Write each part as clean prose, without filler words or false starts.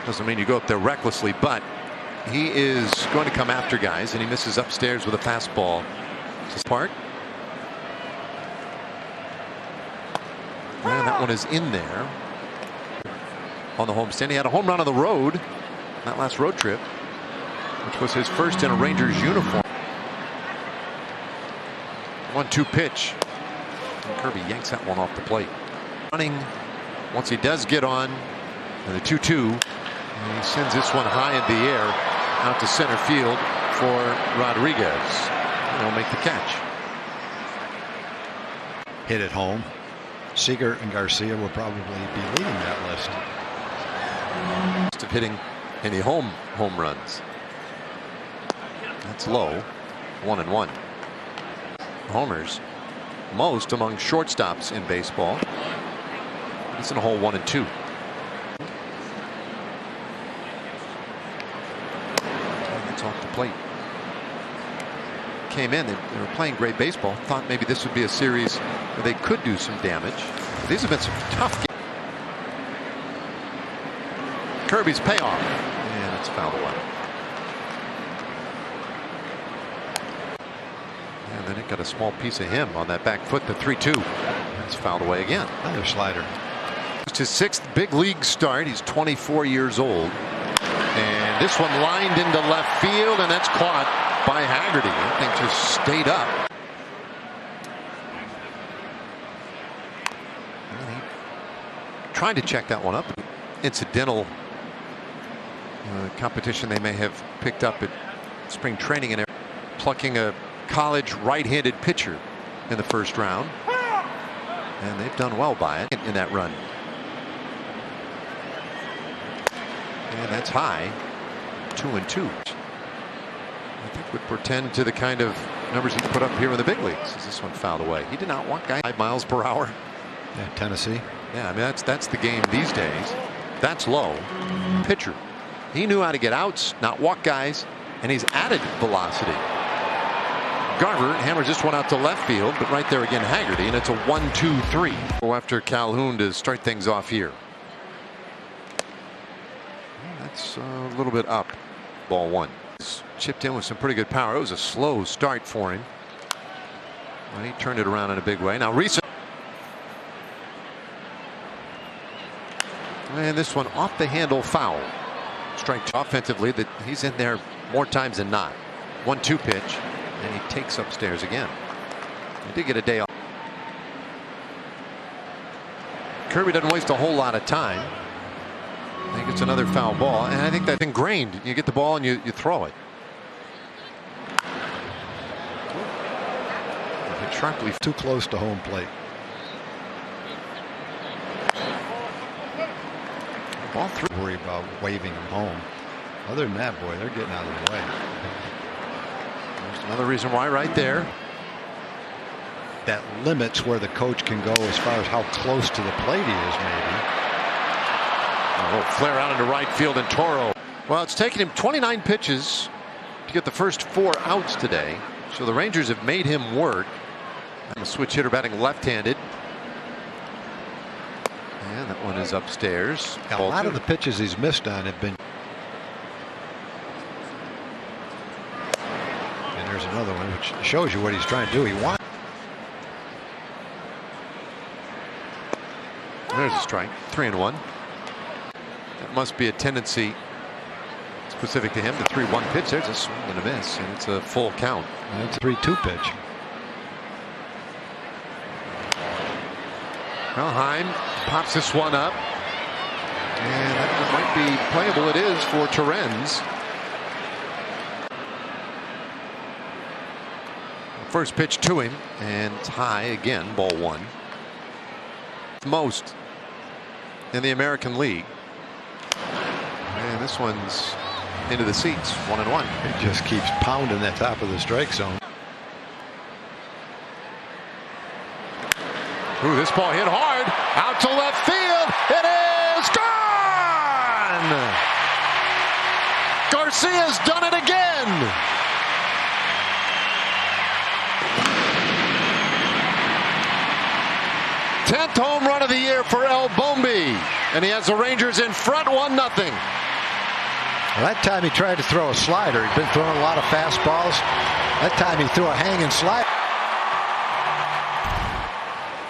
Doesn't mean you go up there recklessly, but he is going to come after guys, and he misses upstairs with a fastball. Park. And that one is in there on the homestand. He had a home run on the road that last road trip, which was his first in a Rangers uniform. 1-2 pitch. And Kirby yanks that one off the plate. Running once he does get on, and the 2-2. He sends this one high in the air out to center field for Rodriguez. He'll make the catch. Hit it home. Seager and Garcia will probably be leading that list of hitting any home runs. That's low. 1-1. Homers, most among shortstops in baseball. He's in a hole 1-2. That's off the plate. Came in, they were playing great baseball. Thought maybe this would be a series where they could do some damage. But these have been some tough games. Kirby's payoff, and it's fouled away. And then it got a small piece of him on that back foot. The 3-2. It's fouled away again. Another slider. It's his 6th big league start. He's 24 years old, and this one lined into left field, and that's caught by Haggerty. That thing just stayed up. Trying to check that one up. Incidental competition they may have picked up at spring training and plucking a college right-handed pitcher in the first round, and they've done well by it in that run. And that's high. 2-2. I think would portend to the kind of numbers he put up here in the big leagues. Is this one fouled away? He did not want guys 5 miles per hour. Yeah, Tennessee. Yeah, I mean that's the game these days. That's low. Pitcher. He knew how to get outs, not walk guys, and he's added velocity. Garver hammers this one out to left field, but right there again Haggerty, and it's a 1-2-3. Go after Calhoun to start things off here. That's a little bit up. Ball 1. Chipped in with some pretty good power. It was a slow start for him. Well, he turned it around in a big way. Now recent. And this one off the handle foul. Strike offensively that he's in there more times than not. 1-2 pitch, and he takes upstairs again. He did get a day off. Kirby doesn't waste a whole lot of time. I think it's another foul ball, and I think that's ingrained. You get the ball and you throw it. Hit sharply. Too close to home plate. Ball 3. Worry about waving them home. Other than that, boy, they're getting out of the way. There's another reason why right there. That limits where the coach can go as far as how close to the plate he is, maybe. A little flare out into right field, and Toro. Well, it's taken him 29 pitches to get the first 4 outs today. So the Rangers have made him work. I'm a switch hitter batting left-handed. And that one is upstairs. A lot of the pitches he's missed on have been. And there's another one which shows you what he's trying to do. He wants. There's a strike. 3-1. That must be a tendency specific to him. The 3-1 pitch. There's a swing and a miss, and it's a full count. And it's a 3-2 pitch. Well, Heim pops this one up, and that one might be playable. It is for Torrens. First pitch to him, and it's high again. Ball 1. Most in the American League, and this one's into the seats. 1-1. It just keeps pounding that top of the strike zone. Ooh, this ball hit hard out to left field. It is gone. Garcia's done it again. #10th home run of the year for El Bombi, and he has the Rangers in front 1-0. Well, that time he tried to throw a slider. He'd been throwing a lot of fastballs. That time he threw a hanging slider.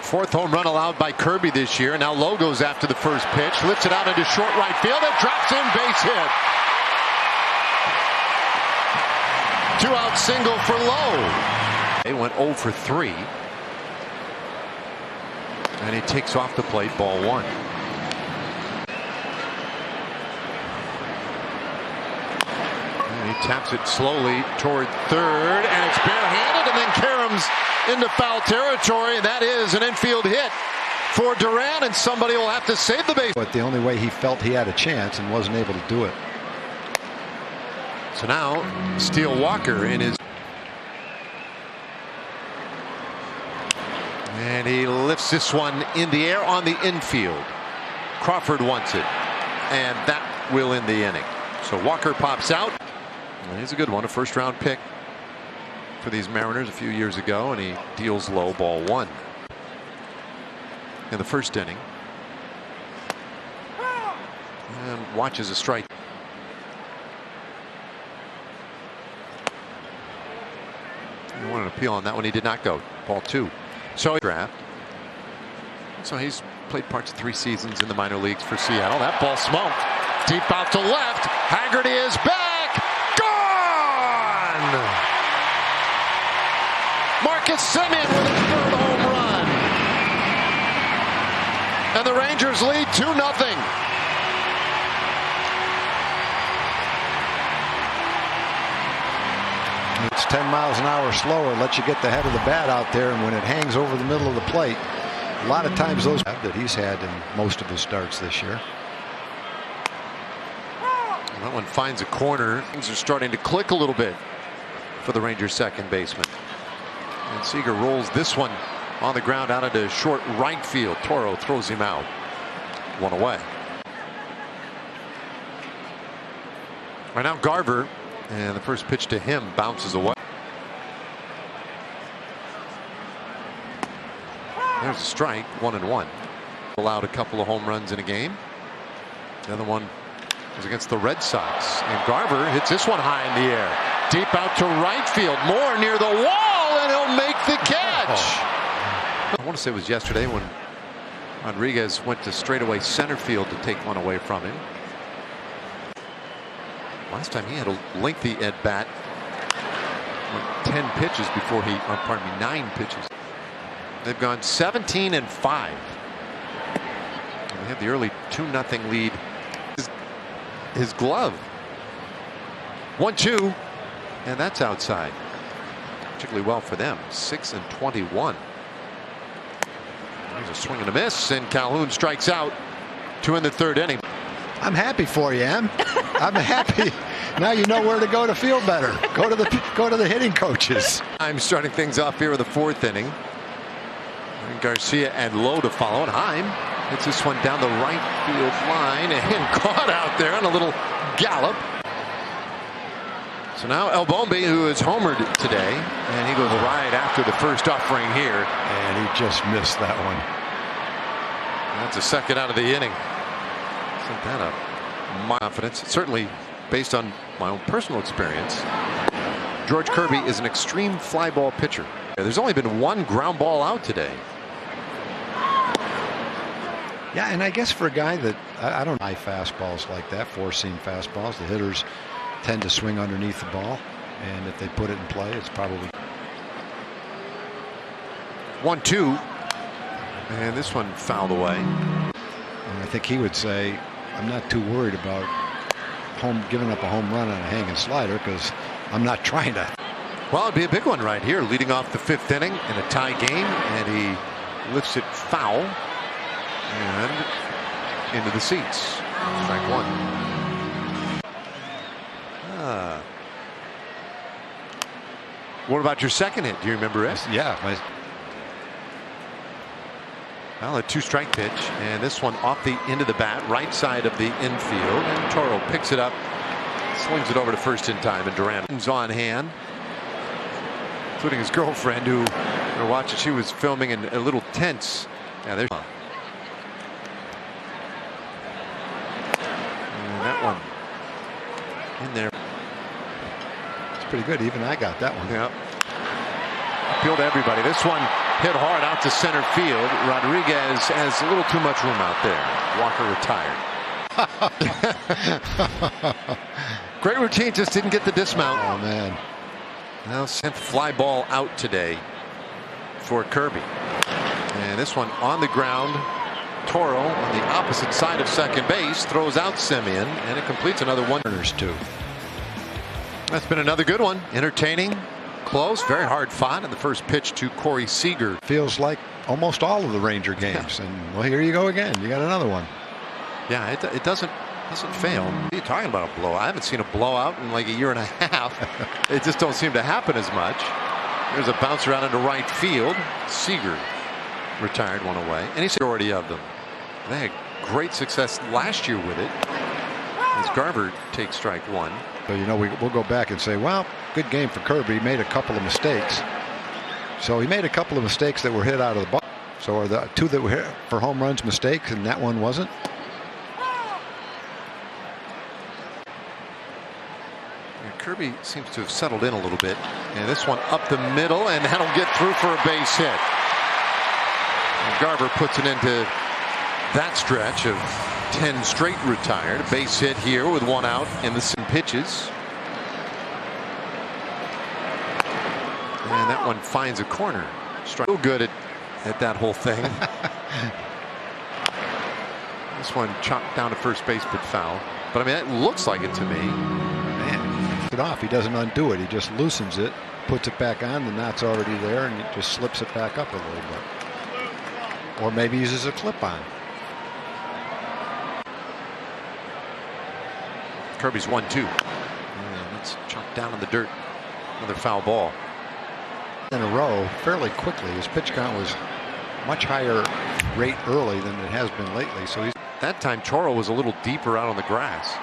Fourth home run allowed by Kirby this year. Now Lowe goes after the first pitch, lifts it out into short right field. It drops in, base hit. 2-out single for Lowe. They went 0 for 3. And he takes off the plate, ball 1. And he taps it slowly toward third, and it's barehanded, and then caroms into foul territory, and that is an infield hit for Duran, and somebody will have to save the base. But the only way he felt he had a chance and wasn't able to do it. So now Steele Walker in his, and he lifts this one in the air on the infield. Crawford wants it, and that will end the inning. So Walker pops out. And he's a good one, a first-round pick for these Mariners a few years ago, and he deals Low, ball 1 in the first inning, and watches a strike. He wanted an appeal on that one. He did not go. Ball 2. So draft. So he's played parts of 3 seasons in the minor leagues for Seattle. That ball smoked deep out to left. Haggerty is back. Gone. Marcus Semien with his 3rd home run, and the Rangers lead 2-0. It's 10 miles an hour slower, lets you get the head of the bat out there, and when it hangs over the middle of the plate, a lot of times those that he's had in most of his starts this year. That one finds a corner. Things are starting to click a little bit for the Rangers second baseman. And Seager rolls this one on the ground out into short right field. Toro throws him out. 1 away. Right now Garver, and the first pitch to him bounces away. There's a strike, 1-1. Allowed a couple of home runs in a game. The other one was against the Red Sox, and Garver hits this one high in the air, deep out to right field, more near the wall, and he'll make the catch. I want to say it was yesterday when Rodriguez went to straightaway center field to take one away from him. Last time he had a lengthy at bat, 10 pitches before he, or pardon me, 9 pitches. They've gone 17-5. And they have the early 2-0 lead. His glove. 1-2, and that's outside. Particularly well for them. 6-21. There's a swing and a miss, and Calhoun strikes out to end the 3rd inning. I'm happy for you, Em. I'm happy. Now you know where to go to feel better. Go to the hitting coaches. I'm starting things off here with the 4th inning. And Garcia and Lowe to follow, and Heim hits this one down the right field line and caught out there on a little gallop. So now El Bombi, who is homered today, and he goes right after the first offering here. And he just missed that one. That's a second out of the inning. Isn't that up? My confidence, certainly based on my own personal experience. George Kirby is an extreme fly ball pitcher. There's only been 1 ground ball out today. Yeah, and I guess for a guy that I don't high fastballs like that, 4-seam fastballs, the hitters tend to swing underneath the ball, and if they put it in play, it's probably 1-2, and this one fouled away. And I think he would say, I'm not too worried about giving up a home run on a hanging slider because I'm not trying to. Well, it'd be a big one right here, leading off the 5th inning in a tie game, and he lifts it foul and into the seats. Strike 1. What about your second hit? Do you remember it? Yeah. Well, a 2-strike pitch, and this one off the end of the bat, right side of the infield, and Toro picks it up, slings it over to first in time, and Duran's on hand, including his girlfriend, who we're watching. She was filming and a little tense. Yeah, there's. And that one in there. It's pretty good. Even I got that one. Yep. Appeal to everybody. This one hit hard out to center field. Rodriguez has a little too much room out there. Walker retired. Great routine, just didn't get the dismount. Oh man. Now sent fly ball out today for Kirby. And this one on the ground. Toro on the opposite side of second base throws out Semien, and it completes another one. Too. That's been another good one. Entertaining, close, very hard fought in the first pitch to Corey Seager. Feels like almost all of the Ranger games. And well, here you go again. You got another one. Yeah, it doesn't fail. What are you talking about, a blowout? I haven't seen a blowout in like a year and a half. It just don't seem to happen as much. There's a bounce around into right field. Seager retired one away, and he's the majority of them. They had great success last year with it, as Garver takes strike one. So, you know, we'll go back and say, well, good game for Kirby. He made a couple of mistakes. So he made a couple of mistakes that were hit out of the ball. So are the two that were hit for home runs mistakes, and that one wasn't? Kirby seems to have settled in a little bit, and this one up the middle, and that'll get through for a base hit. And Garver puts it into that stretch of 10 straight retired. Base hit here with one out in the pitches, and that one finds a corner. Still good at that whole thing. This one chopped down to first base but foul. But I mean, it looks like it to me. Man, it off. He doesn't undo it. He just loosens it, puts it back on. The knot's already there, and it just slips it back up a little bit. Or maybe uses a clip-on. Kirby's 1-2. And it's chopped down in the dirt. Another foul ball. In a row, fairly quickly. His pitch count was much higher rate early than it has been lately. So he's that time Toro was a little deeper out on the grass.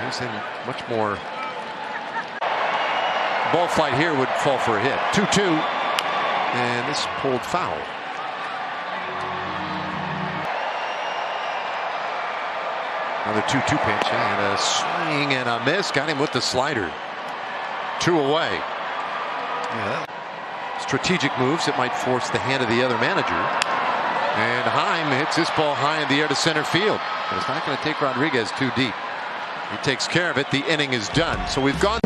He's in much more. Ball flight here would fall for a hit. 2-2, and this pulled foul. Another 2-2 pitch, and a swing and a miss. Got him with the slider. 2 away. yeah. Strategic moves that might force the hand of the other manager. And Heim hits this ball high in the air to center field. But it's not going to take Rodriguez too deep. He takes care of it. The inning is done. So we've gone.